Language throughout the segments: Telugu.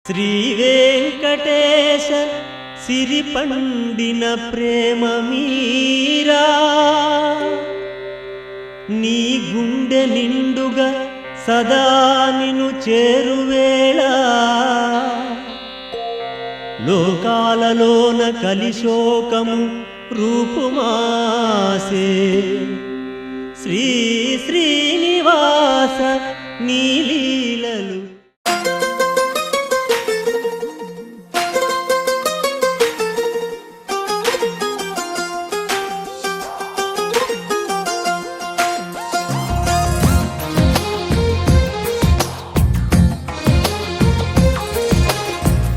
శ్రీ వెంకటేశ సిరి పండిన ప్రేమ మీరా నీ గుండె నిండుగా సదా నిన్ను చేరువేళ లోకాలలోన కలిశోకము రూపుమాసే శ్రీ శ్రీనివాస నీ లీలలు.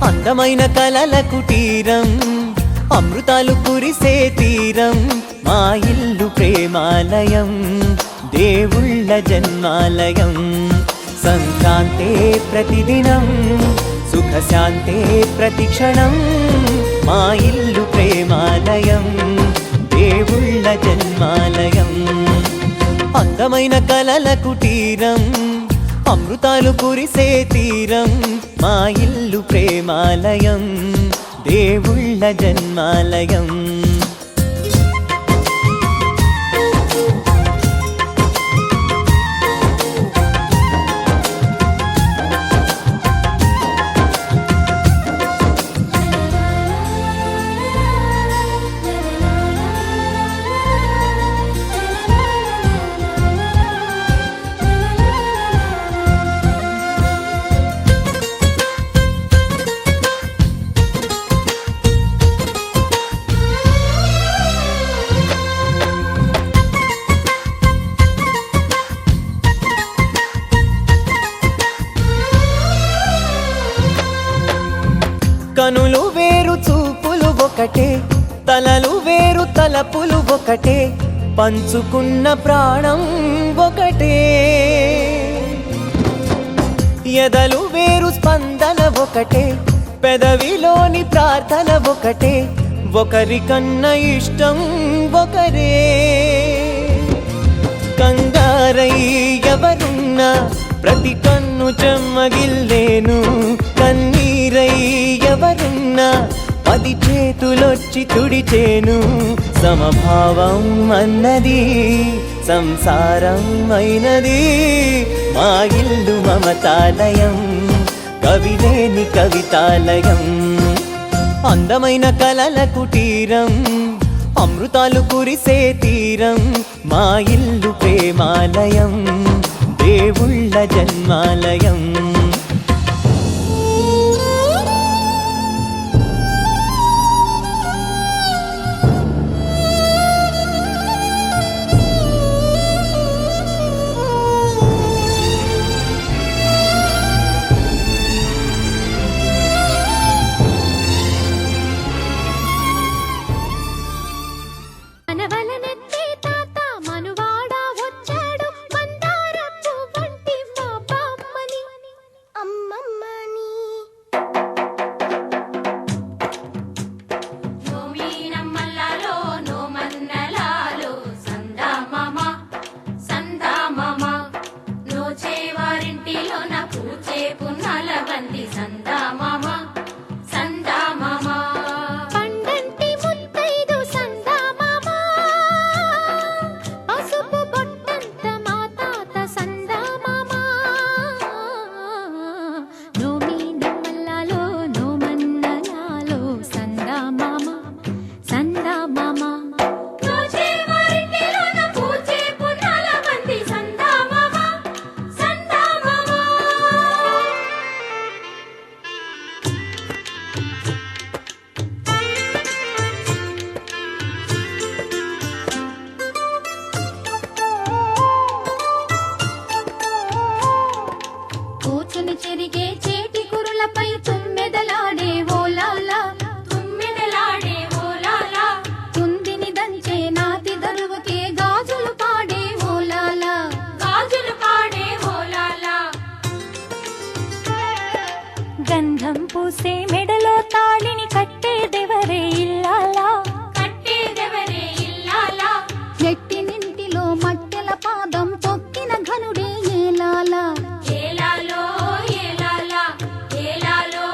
అందమైన కలల కుటీరం అమృతాలు కురిసే తీరం మా ఇల్లు ప్రేమాలయం దేవుళ్ళ జన్మాలయం సంక్రాంతే ప్రతిదినం సుఖశాంతే ప్రతిక్షణం మా ఇల్లు ప్రేమాలయం దేవుళ్ళ జన్మాలయం. అందమైన కలల కుటీరం అమృతాలు కురిసే తీరం మా ఇల్లు ప్రేమాలయం దేవుళ్ళ జన్మాలయం. కనులు వేరు చూపులు ఒకటే తలలు వేరు తలపులు ఒకటే పంచుకున్న ప్రాణం ఒకటే ఎదలు వేరు స్పందన ఒకటే పెదవిలోని ప్రార్థన ఒకటే ఒకరికన్నా ఇష్టం ఒకరే. కంగారై ఎవరున్నా ప్రతి కన్ను చెమ్మగిల్లేను కన్నీరై ఎవరున్నా 10 చేతులొచ్చి తుడిచేను సమభావం అన్నది సంసారం అయినది మా ఇల్లు మమతాలయం కవిలేని కవితాలయం. అందమైన కలల కుటీరం అమృతాలు కురిసే తీరం మా ఇల్లు ప్రేమాలయం దేవుళ్ళ జన్మాలయం. చెరిగే చేటి కురులపై తుమ్మెదలాడే ఓలాలా తుమ్మెదలాడే ఓలాలా తుందిని దంచే నాతి దరువుకే గాజులు పాడే ఓలాలా గాజులు పాడే ఓలాలా గంధం పూసే మెడలో తాళిని కట్టేదెవరే ఇల్లాలా కట్టేదెవరే ఇల్లాలా నెట్టినింటిలో మట్టెల పాదం తొక్కిన ఘనుడే ఏలాలా ఏలాలో ఏలాలా ఏలాలో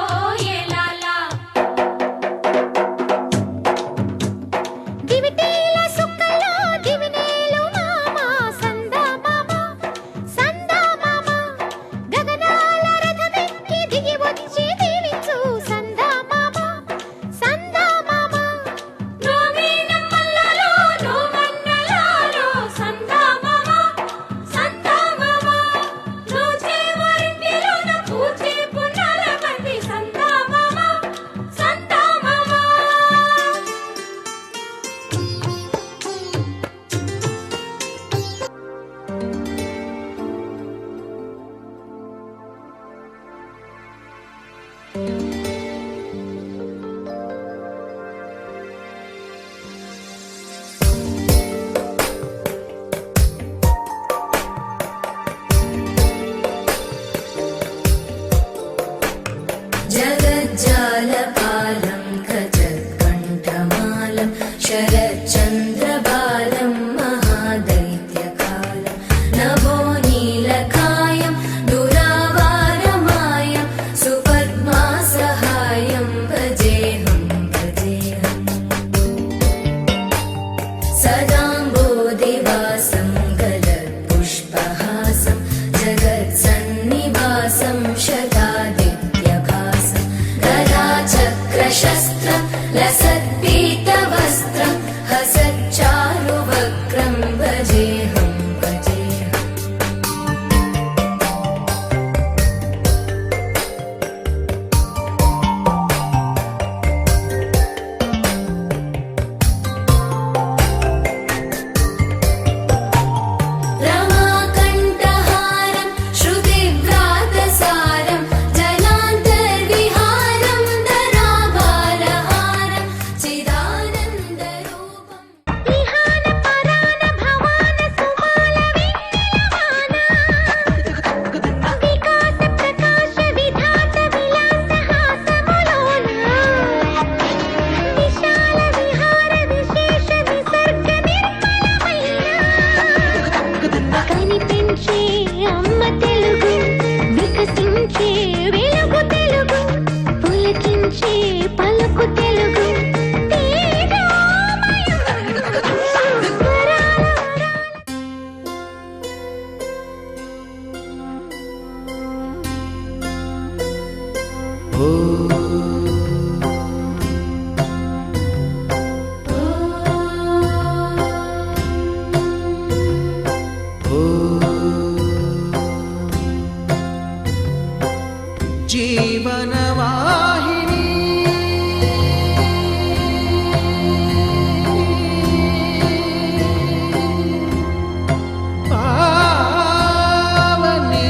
लसत्पीतवस्त्रं हसच्चारुवक्त्रं भजेऽहं भजेऽहम् रमाकण्ठहारं श्रुतिव्रातसारं जनान्तर्विहारं धराभारहारं चिदानन्दरूपम् విహాన పరాన భవాన సుమాల విన్నయమాన వికాస ప్రకాశ విధాత విలాస హాసములోన విశాల విహార విశేష విసర్గ నిర్మలమైన కనిపించే అమ్మ తెలుగు వికసించే వెలుగు తెలుగు పులకించే పలుకు తెలుగు జీవనవాహిని పావని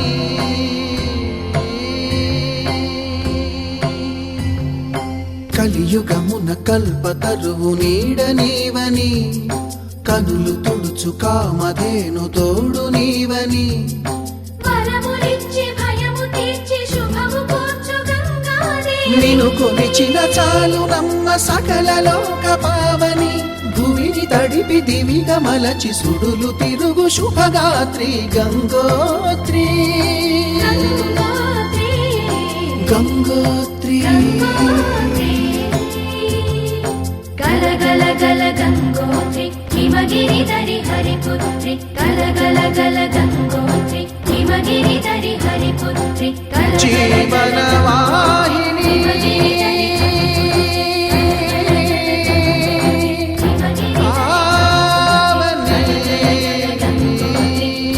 కలియుగమున కల్పతరువు నీడ నీవని కనులు తుడుచు కామధేను తోడు నీవని వరములిచ్చి భయము తీర్చి శుభము కూర్చు గంగాదేవి నిను కొలిచిన చాలు నమ్మ సకల లోక పావని భూమిని తడిపి దివిగా మలచి సుడులు తిరుగు శుభగాత్రి గంగోత్రి గంగోత్రి గల గల గల గంగోత్రి హిమగిరి దరి హరిపుత్రి గల గల గల గంగోత్రి హిమగిరి దరి హరిపుత్రి జీవనవాహిని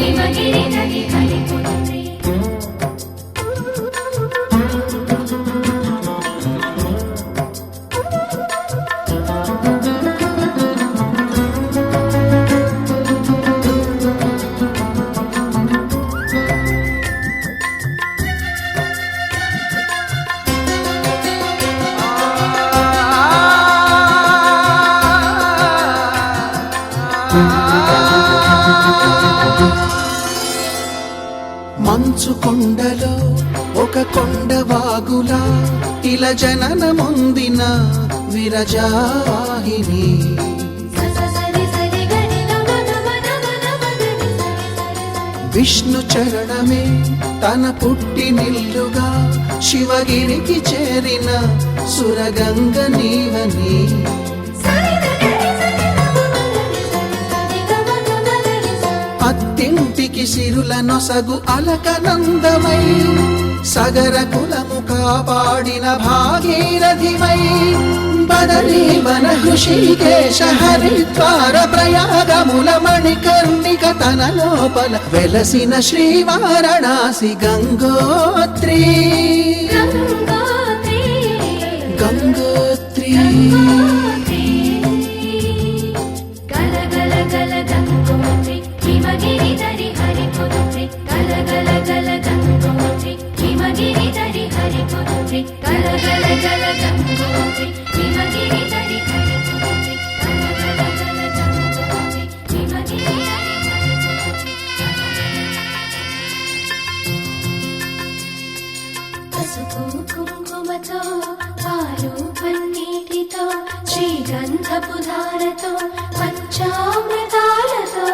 హిమగిరి దరి హరిపుత్రి మంచు కొండలో ఒక కొండ వాగులా ఇలా జననముందిన విరజావాహిని విష్ణు చరణమే తన పుట్టినిల్లుగా శివగిరికి చేరిన సురగంగ నీవని అత్తింటికి సిరుల నొసగు అలకనందమై సగర కులము కాపాడిన భాగీరథివై బదరీ వన హృషికేశ హరిద్వార ప్రయాగముల మణికర్ణిక తన లోపల వెలసిన శ్రీవారణాసి గంగోత్రి గంగోత్రి గల గల గల గంగోత్రి హిమగిరి దరి హరిపుత్రి గల గల గల గంగోత్రి హిమగిరి దరి హరిపుత్రి గల గల గల గంగోత్రి హిమగిరి దరి హరిపుత్రి గల గల గల గంగోత్రి హిమగిరి దరి హరిపుత్రి పసుపు కుంకుమతో పాలు పన్నీటితో శ్రీగంధపు ధారతో పంచామృతాలతో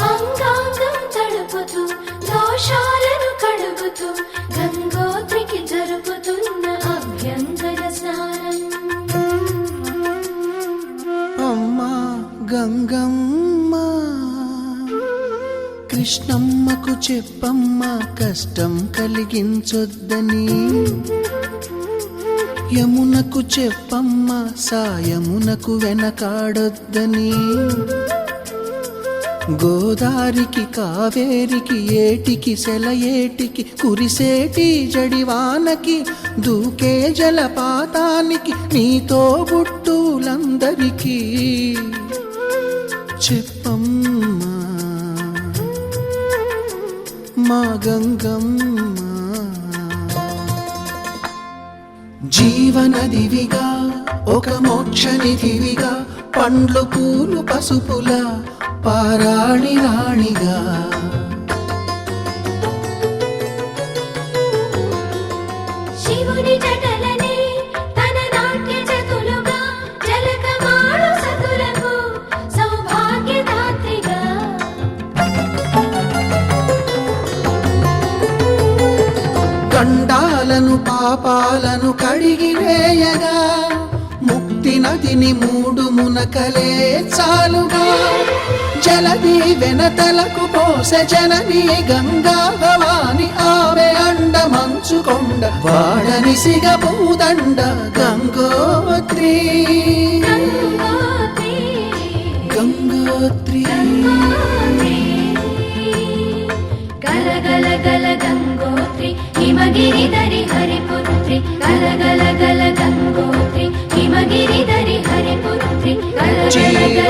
అంగాంగం తడుపుతూ దోషాలను కడుగుతూ గంగోత్రికి జరుపుతున్న అభ్యంగన స్నానం అమ్మా గంగమ్మ కృష్ణమ్మకు చెప్పమ్మ కష్టం కలిగించొద్దని యమునకు చెప్పమ్మ సాయమునకు వెనకాడొద్దని, గోదారికి కావేరికి ఏటికి సెలయేటికి కురిసేటి జడివానకి దూకే జలపాతానికి నీతో బుట్టులందరికీ చెప్పమ్మా మా గంగమ్మ. జీవనదివిగా ఒక మోక్షనిధివిగా పండ్లు పూలు పసుపుల పారాణి రాణిగా, శివుని జటలనే తన నాట్య చతులుగా జలకమాడు సతులకు సౌభాగ్యదాత్రిగా, గండాలను పాపాలను కడిగివేయగా ముక్తి నదిని మూడు మునకలే చాలుగా, జలది వెనతలకు పోసె జనని గంగా భవాని ఆమె అండ మంచుకొండ వాడని సిగ పూదండ గంగోత్రి గంగోత్రి గల గల గల గంగోత్రి హిమగిరిధరి హరిపుత్రి, గల గల గల గంగోత్రి హిమగిరిధరి హరిపుత్రి, గల గల గల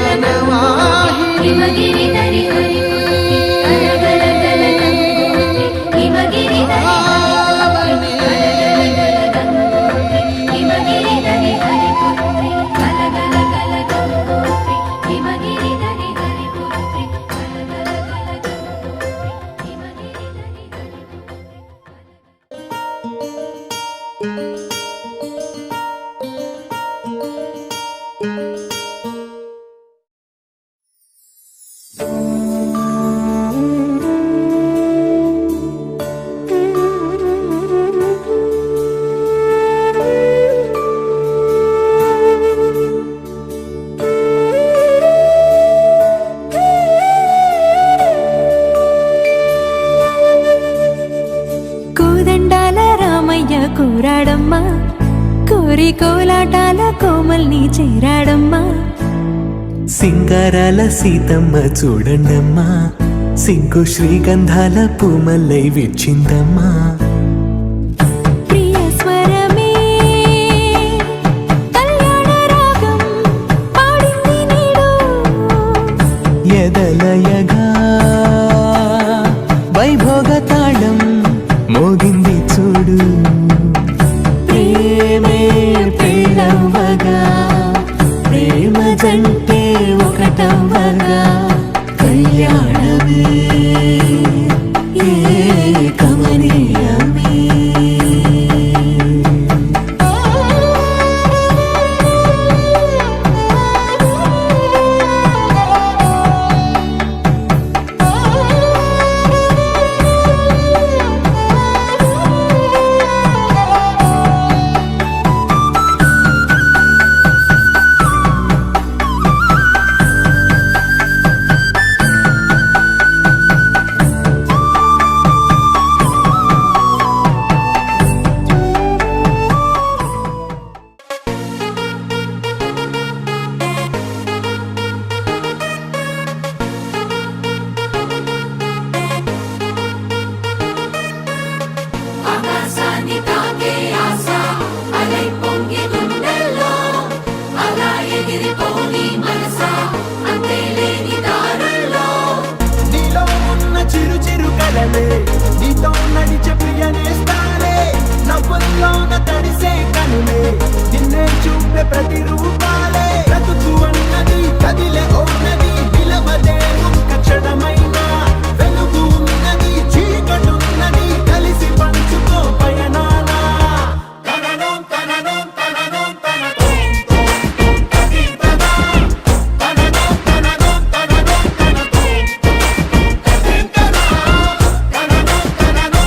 గంగోత్రి హిమగిరిధరి హరిపుత్రి, గల గల గల గంగోత్రి హిమగిరిధరి హరిపుత్రి, గల గల గల గంగోత్రి హిమగిరిధరి హరిపుత్రి, గల గల గల గంగోత్రి హిమగిరిధరి హరిపుత్రి. కోదండాల రామయ్య కోరాడమ్మా, కోరి కోలాటాల కోమల్ని చేరాడమ్మా, సింగారాల సీతమ్మ చూడండమ్మా, సింగు శ్రీగంధాల పూమల్లై విచ్చిందమ్మా. ప్రియ స్వరమే కళ్యాణ రాగం పాడింది నేడు, ఎదలయగా వైభోగ తాళం మోగింది చూడు. ప్రేమే ప్రేమవగా ప్రేమ జంటే ఒకటవ్వగా కళ్యాణమే ఏ కమనీయమే. ఆకాశాన్ని తాకే ఆశ అలై పొంగి గుండెల్లో, అలా ఎగిరిపోని మనసా అంతే లేని దారుల్లో. నీలో ఉన్న చిరు చిరు కలలే నీతో నడిచే ప్రియనేస్తాలే, నవ్వుల్లోన తడిసే కనులే నిన్నే చూపే ప్రతి రూపాలే. బ్రతుకు అన్నది కదిలే ఓ నది, నిలవదే ఒక్క క్షణమైనా. వెలుగు ఉన్నది చీకటున్నది కలిసి పంచుకో పయనాన. తననం తననం తననం తనతో తననం తననం తననం తనతో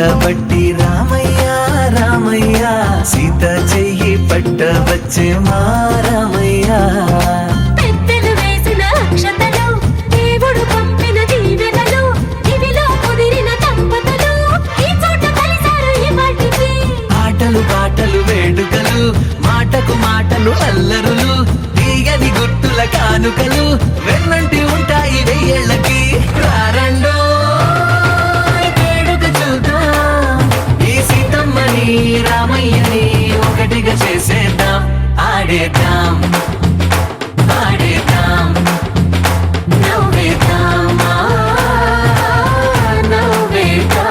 పట్టబట్టి రామయ్య రామయ్య సీత చెయ్యి పట్టవచ్చే మా రామయ్య పెద్దలు వేసిన అక్షతలు దేవుడు పంపిన దీవెనలు ఇవిలో కుదిరిన దంపతులు ఈ చోట కలిసారు ఇవాటికి ఆటలు పాటలు వేడుకలు మాటకు మాటలు అల్లరులు తీయని గుర్తుల కానుకలు వెన్నంటి ఉంటాయి వెయ్యేళ్ళకి రారండో వేడుక చూద్దాం ఈ సీతమ్మని రామయ్యని ఒకటిగా చేసేద్దాం ఆడేద్దాం ఆడేద్దాం నవ్వేద్దాం నవ్వేద్దాం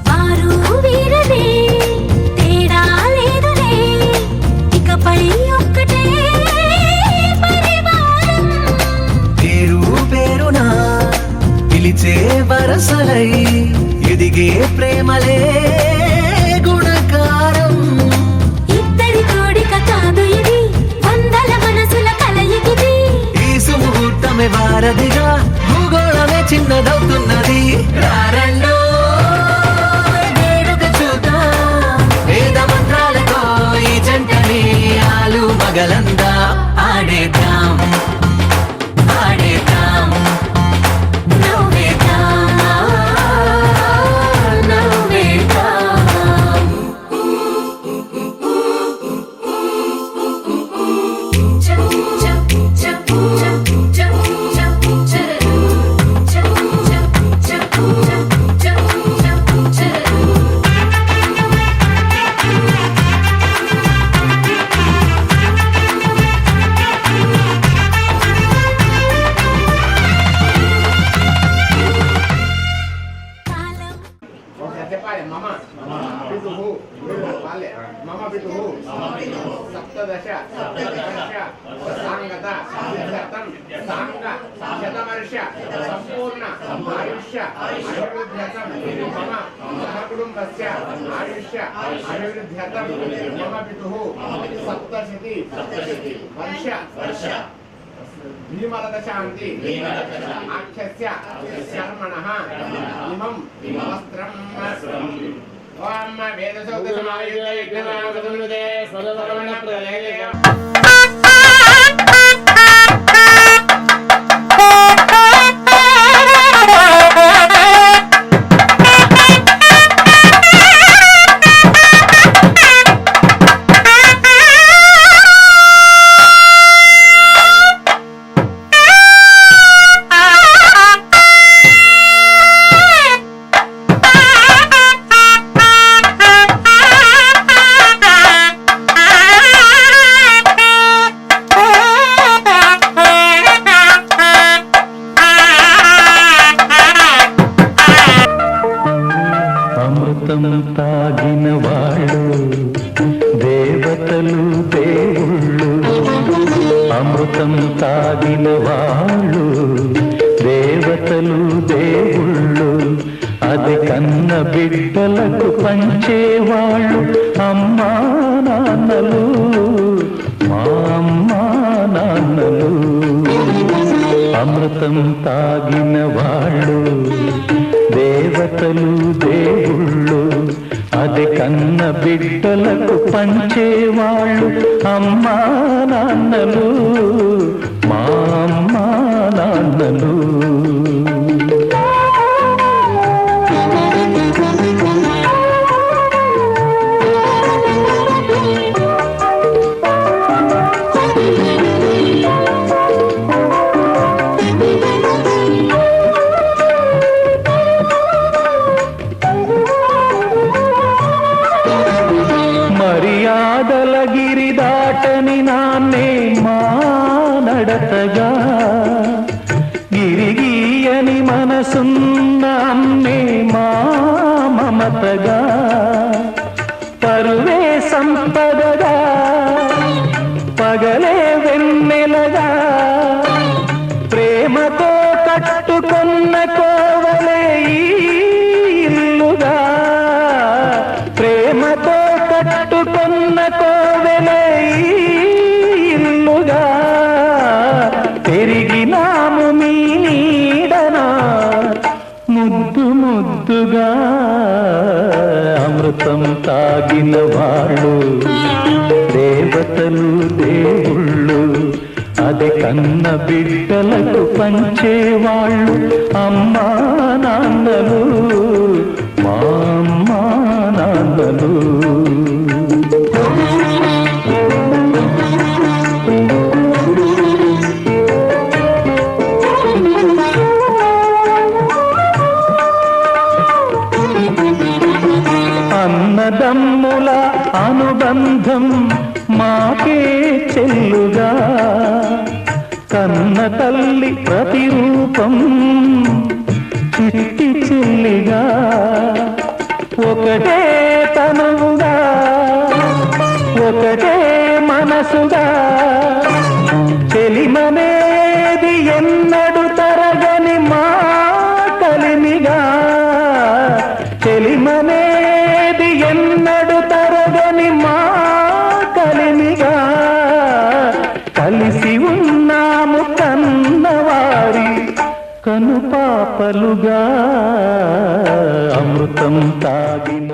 వారు వీరనే తేడా లేదులే ఇకపై ఒక్కటే పరివారం పేరు పేరునా పిలిచే వరసలై ఎదిగే ప్రేమలే గుణకారం ఇద్దరి కోడిక కాదు ఇది వందల మనసుల కలయికిది ఈ సుముహూర్తమే వారధిగా భూగోళమే చిన్నదవుతున్నది రారండో వేడుక చూద్దాం వేద మంత్రాలతో ఈ జంటని ఆలు మగలందా ఆడేద్దాం ఆడేద్దాం నవ్వేద్దాం నవ్వేద్దాం చెప్పాలి మమ పితుః వాళ్ళే మమ పితుః సప్తదశ సాంగత శతం సాంగ శతవర్ష సంపూర్ణ ఆయుష్య అభివృద్ధ్యతం మమ సహకుటుంబస్య ఆయుష్య అభివృద్ధ్యతం మమ పితుః సప్తశతి వర్ష భీమరదశాంతి ఆఖ్యస్య శర్మణః ఇమం వస్త్రం ఓం వేదసౌక్త సమాయుక్త యజ్ఞనామృతముదే స్వరవర్ణ ప్రలయ అమృతం తాగిన వాళ్ళు దేవతలు దేవుళ్ళు అమృతం తాగిన వాళ్ళు దేవతలు దేవుళ్ళు అది కన్న బిడ్డలకు పంచేవాళ్ళు అమ్మా నాన్నలు మా అమ్మా నాన్నలు అమృతం తాగిన వాళ్ళు దేవతలు దేవుళ్ళు అది కన్న బిడ్డలకు పంచేవాళ్ళు అమ్మా నాన్నలు మా అమ్మా నాన్నలు మర్యాదల గిరి దాటని నాన్నే మా నడతగా గిరిగీయని మనసున్న పగలే వెన్నెలగా ప్రేమతో కట్టుకున్న కోవలే ఈ ఇల్లుగా ప్రేమతో కట్టుకున్న కోవెలే ఈ ఇల్లుగా పెరిగినాము మీ నీడనా ముద్దు ముద్దుగా అమృతం తాగిన వాళ్ళు దేవతలు దేవుళ్ళు అది కన్న బిడ్డలకు పంచేవాళ్ళు అమ్మా నాన్నలు మా అమ్మా నాన్నలు అన్నదమ్ముల అనుబంధం మాకే చెల్లుగా కన్న తల్లి ప్రతిరూపం చిట్టి చెల్లిగా ఒకటే తనువుగా ఒకటే మనసుగా చెలిమనేది ఎన్నడు తరగని మా కలిమిగా చెలిమనేది ఎన్నడు తరగని మా కలిమిగా కలిసి ఉన్నాము కన్నవారి కనుపాపలుగా అమృతం తాగిన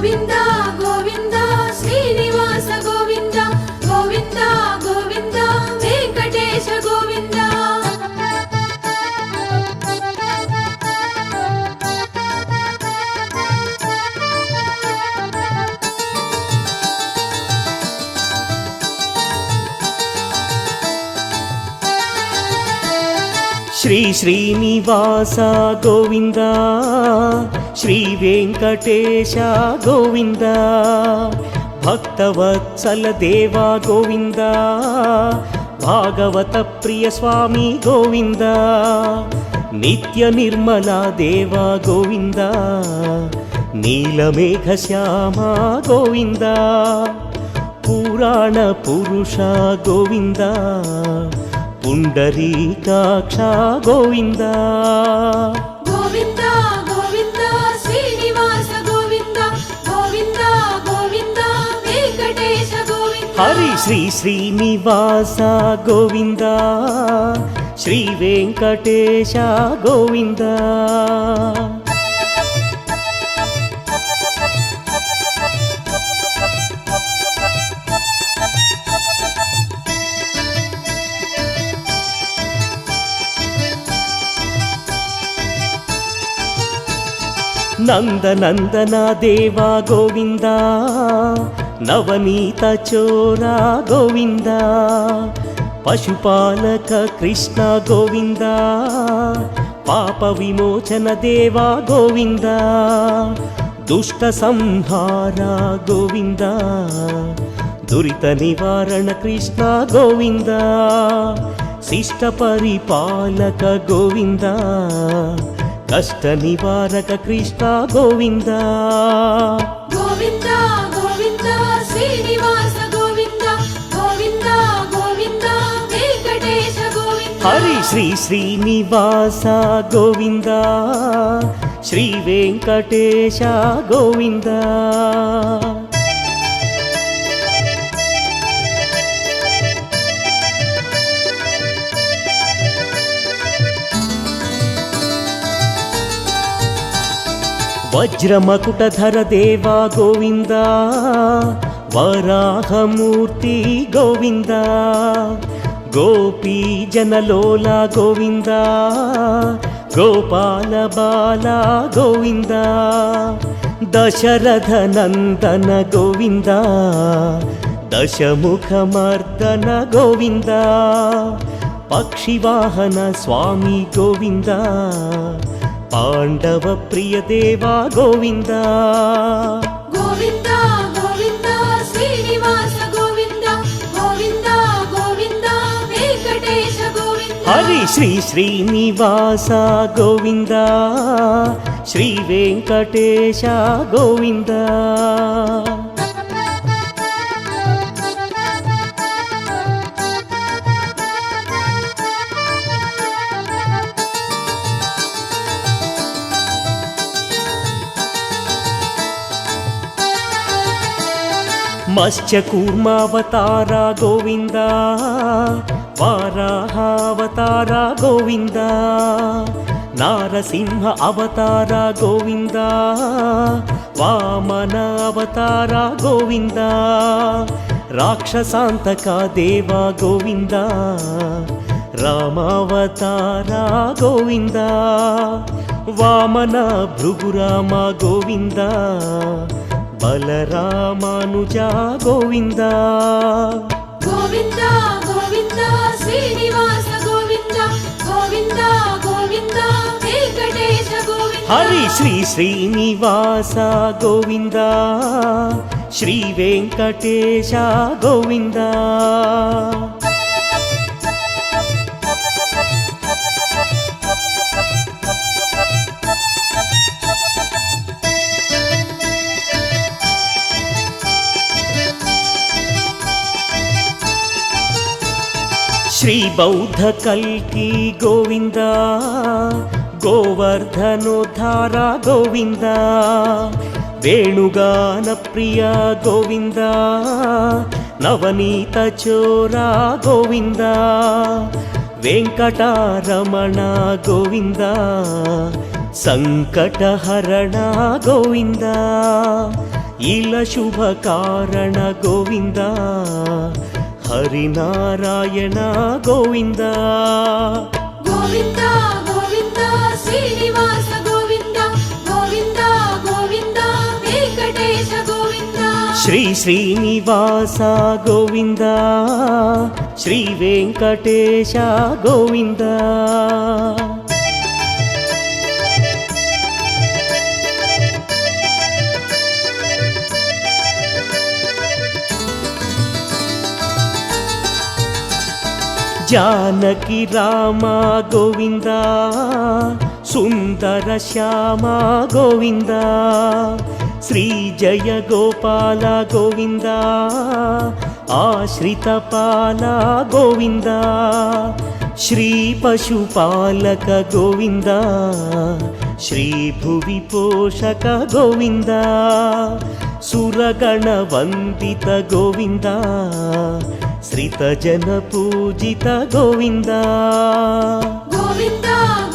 గోవింద గోవింద శ్రీనివాస గోవింద గోవింద గోవింద వెంకటేశ గోవింద శ్రీ శ్రీనివాస గోవింద శ్రీ వెంకటేశ గోవింద భక్తవత్సల దేవా గోవింద భాగవత ప్రియ స్వామి గోవింద నిత్య నిర్మల దేవా గోవింద నీలమేఘ శ్యామ గోవింద పురాణ పురుష గోవింద పుండరీకాక్ష గోవింద గోవింద గోవింద శ్రీనివాస గోవింద గోవింద గోవింద వెంకటేశ గోవింద హరి శ్రీ శ్రీనివాస గోవింద శ్రీ వెంకటేశ గోవింద నందనందన దేవా గోవింద నవనీత చోరా గోవింద పశుపాలక కృష్ణ గోవింద పాప విమోచన దేవా గోవింద దుష్ట సంహార గోవింద దురిత నివారణ కృష్ణ గోవింద శిష్ట పరిపాలక గోవింద కష్ట నివారక కృష్ణ గోవింద గోవింద గోవింద శ్రీనివాస గోవింద గోవింద గోవింద వెంకటేశ గోవింద హరి శ్రీ శ్రీనివాస గోవింద శ్రీ వెంకటేశ గోవింద వజ్రమకుటధర దేవా గోవింద వరాహమూర్తి గోవింద గోపీ జనలోల గోవింద గోపాల బాల గోవింద దశరథ నందన గోవింద దశముఖమర్దన గోవింద పక్షివాహన స్వామి గోవింద పాండవ ప్రియ దేవా గోవింద గోవింద గోవింద శ్రీనివాస గోవింద గోవింద గోవింద వెంకటేశ గోవింద హరి శ్రీ శ్రీనివాస గోవింద శ్రీ వెంకటేశ గోవింద మత్స్యకూర్మావతార గోవింద వారాహావతార గోవింద నారసింహ అవతార గోవింద వామన అవతార గోవింద రాక్షసాంతక దేవా గోవింద రామావతార గోవింద వామన భృగురామ గోవింద బలరామానుజ గోవింద గోవింద గోవింద శ్రీనివాస గోవింద గోవింద గోవింద వెంకటేశ గోవింద హరి శ్రీ శ్రీనివాస గోవింద శ్రీ వెంకటేశ గోవింద శ్రీ బౌద్ధ కల్కి గోవింద గోవర్ధనోద్ధార గోవింద వేణుగాన ప్రియ గోవింద నవనీత చోరా గోవింద వెంకటరమణ గోవింద సంకటహరణ గోవింద ఇల శుభ కారణ గోవింద హరినారాయణ గోవింద గోవింద గోవింద శ్రీనివాస గోవింద గోవింద గోవింద వెంకటేశ గోవింద శ్రీ శ్రీనివాస గోవింద శ్రీ వెంకటేశ గోవింద జానకి రామ గోవింద సుందర శ్యామ గోవింద శ్రీ జయ గోపాల గోవింద ఆశ్రిత పాల గోవింద శ్రీ పశుపాలక గోవింద శ్రీ భువి పోషక గోవింద సురగణ వందిత గోవింద శ్రీత జన పూజిత గోవింద గోవింద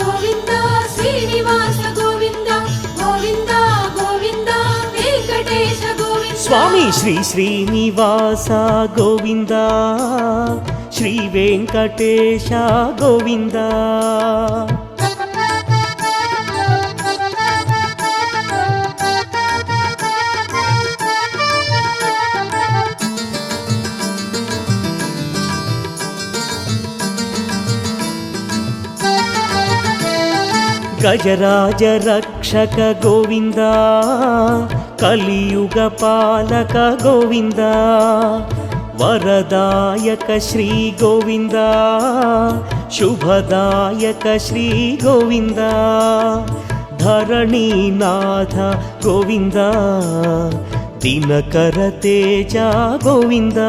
గోవింద శ్రీనివాస గోవింద గోవింద గోవింద వెంకటేశ గోవింద స్వామి శ్రీ శ్రీనివాస గోవింద శ్రీ వెంకటేశ గోవింద గజరాజ రక్షక గోవింద కలియుగ పాలక గోవింద వరదాయక శ్రీ గోవింద శుభదాయక శ్రీ గోవింద ధరణీనాథ గోవింద దినకర తేజ గోవింద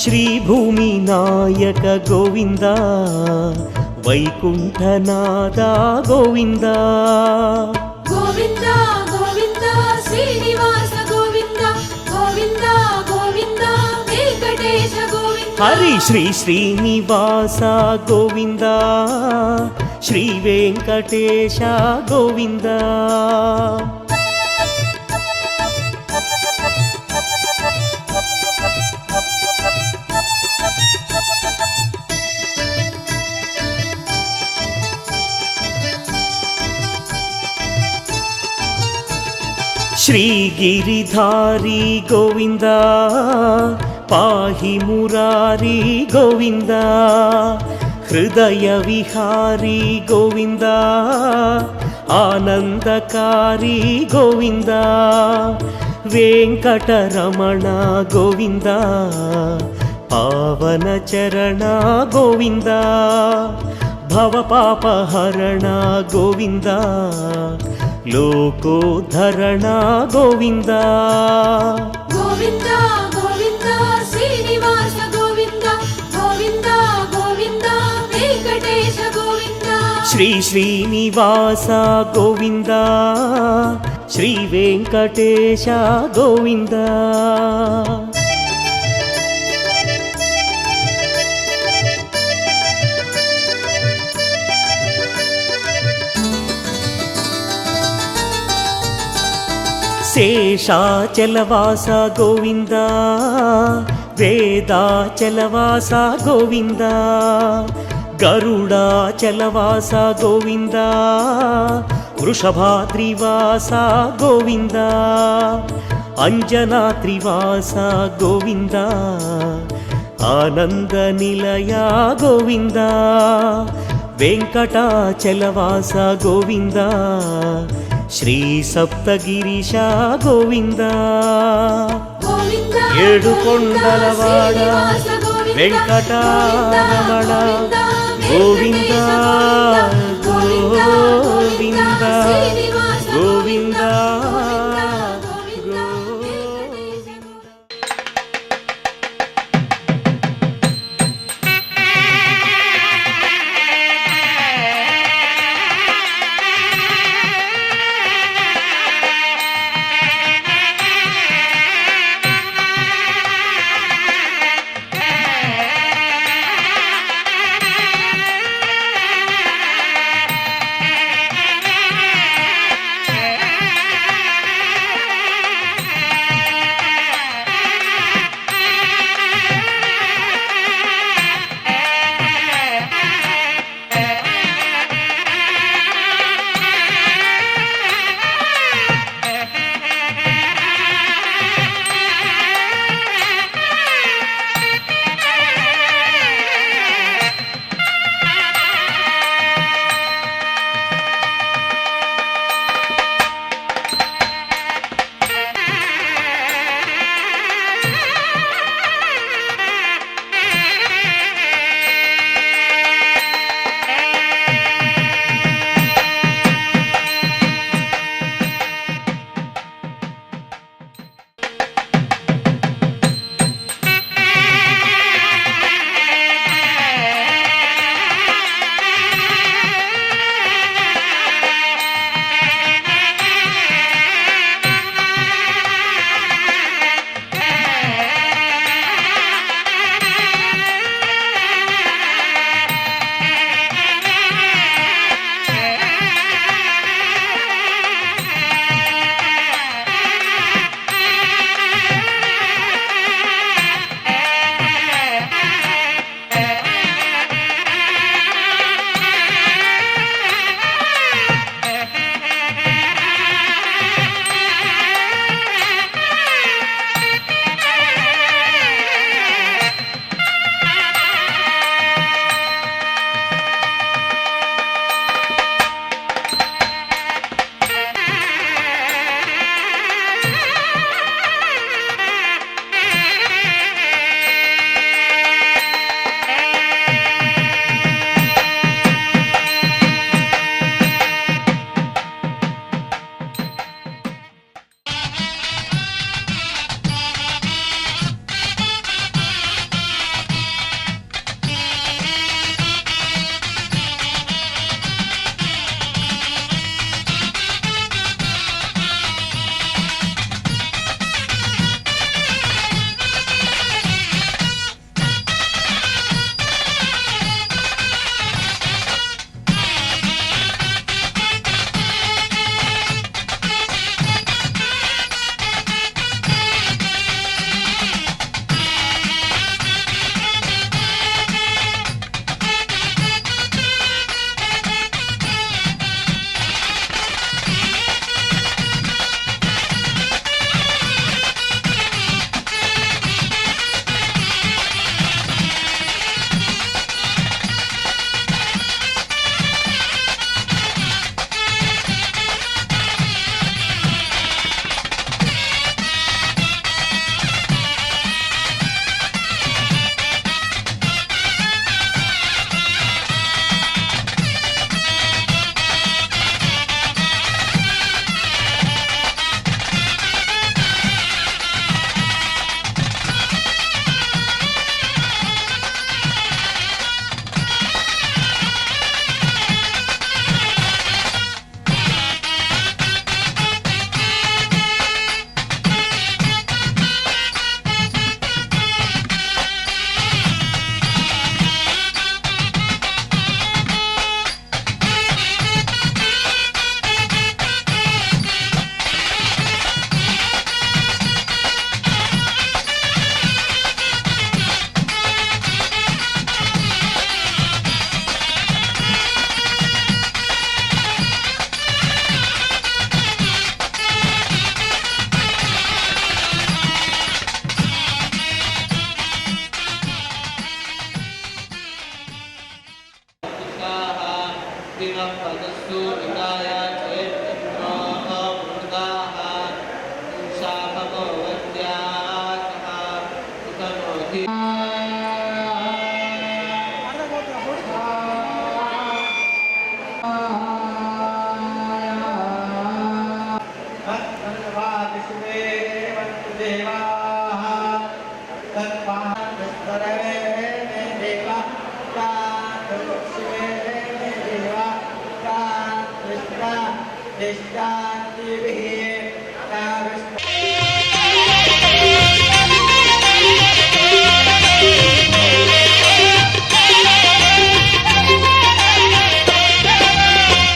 శ్రీ భూమి నాయక గోవింద వైకుంఠనాథ గోవింద గోవింద గోవింద శ్రీనివాస గోవింద గోవింద గోవింద వెంకటేశ గోవింద హరి శ్రీ శ్రీనివాస గోవింద శ్రీ వెంకటేశ గోవింద శ్రీగిరిధారి గోవింద పాహి మురారి గోవింద హృదయ విహారీ గోవింద ఆనందకారి గోవింద వెంకటరమణ గోవింద పావన చరణ గోవింద భవపాపహరణ గోవింద లోకోద్ధరణ గోవింద గోవింద గోవింద శ్రీనివాస గోవింద గోవింద గోవింద వెంకటేశ గోవింద శ్రీ శ్రీనివాస గోవింద శ్రీ వెంకటేశ గోవింద శేషాచలవాస గోవింద వేదాచలవాస గోవింద గరుడాచలవాస గోవింద వృషభాద్రివాస గోవింద అంజనాద్రివాస గోవింద ఆనంద నిలయ గోవింద వెంకటాచలవాస గోవింద శ్రీ సప్తగిరీశ గోవింద గోవింద ఏడు కొండలవాడ వెంకటరమణ గోవింద గోవింద గోవింద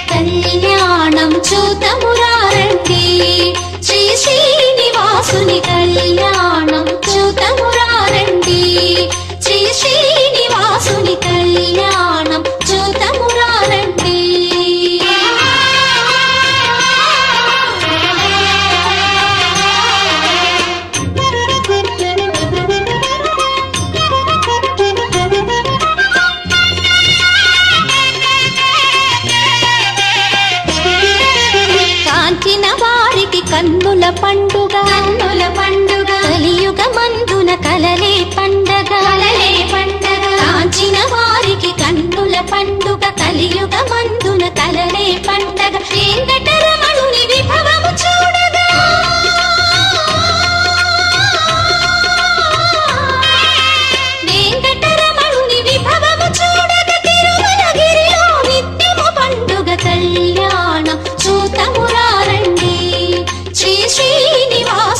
కళ్యాణం చూతమురారండి శ్రీ శ్రీనివాసుని కళ్యాణం చూతమురారండి శ్రీ శ్రీనివాసుని కళ్యాణం చూతమురారండి కాంచిన వారికి కన్నుల పండుగ కలియుగ మందున కలలే పండగ కాంచిన వారికి కన్నుల పండుగ కలియుగ మందున కలలే పండగ వెంకటరమణుని విభవము చూడగా వెంకటరమణుని విభవము చూడగా తిరుమలగిరిలో నిత్యము పండుగ కళ్యాణం చూతమురారండి శ్రీ శ్రీనివాస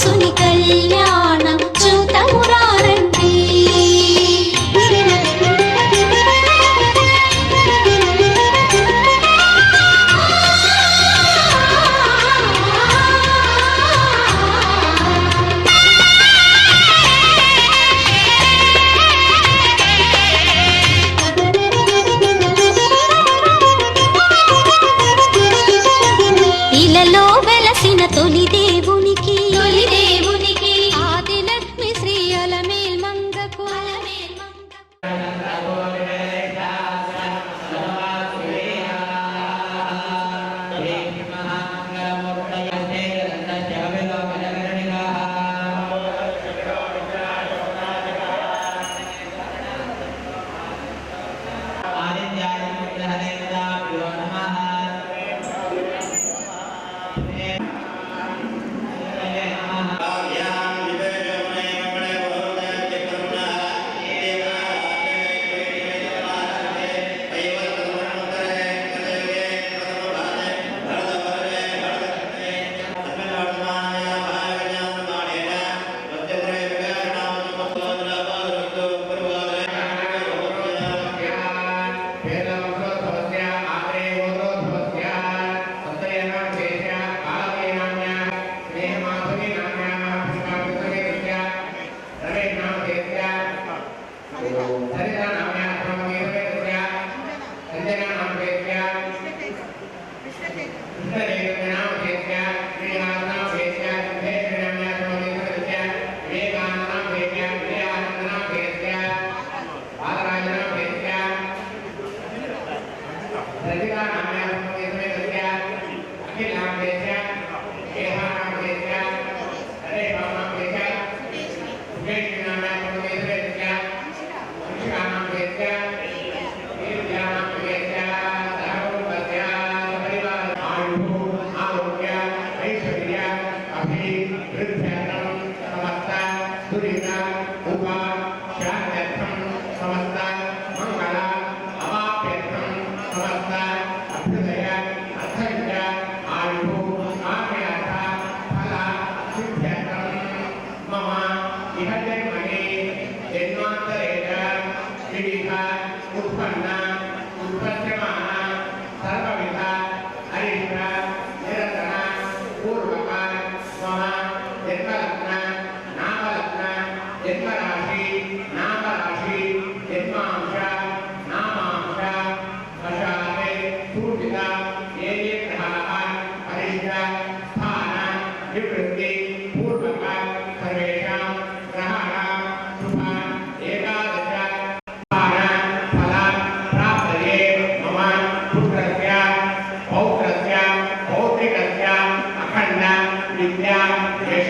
विद्या यश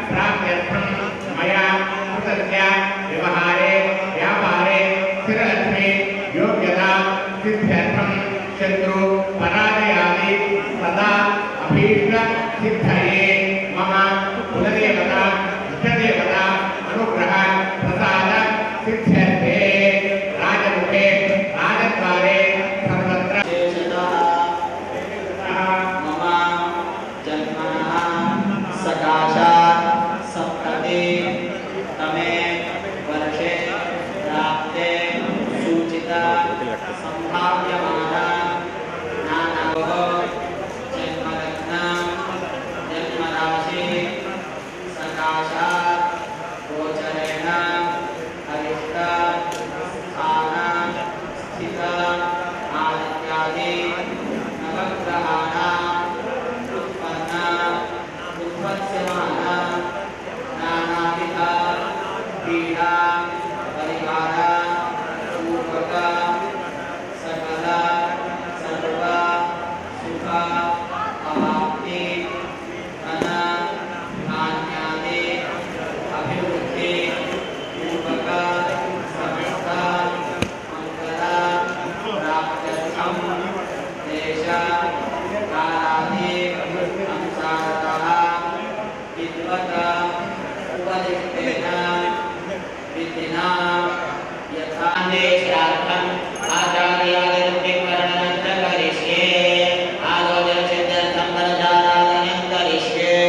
प्राप्त्यर्थं मया कृतस्य व्यवहारे व्यापारे स्थिरलक्ष्मी योग्यता सिद्ध्यर्थं शत्रु पराजयादि सदा अभीष्ट सिद्धये मम कुलदेवता इष्टदेवता अनुग्रह प्रसाद सिद्ध्यर्थे राजमुखे राजद्वारे सर्वत्र मम जन्मनः सकाशात् सप्तमे तमे वर्षे प्राप्ते सूचिता सम्भाव्यमाना नानवः जन्मलग्नं जन्मराशि सकाशात् गोचरेण हरिष्ट स्थानं स्थित आदित्यादि नवग्रहाणाम् उत्पन्ना उत्पत्स्यमाना नानाविध पीडा परिहार पूर्वक सकल सर्व सुख अवाप्ति धन धान्यादि अभिवृद्धि पूर्वक समस्त मंगल प्राप्त्यर्थं देश कालादि संसारतः विद्वत उपदिष्टेन विधिना यथा देशार्थम् आचार्यादिवर्णनं च करिष्ये आलोचनसिद्ध्यर्थं वरदानादिनं करिष्ये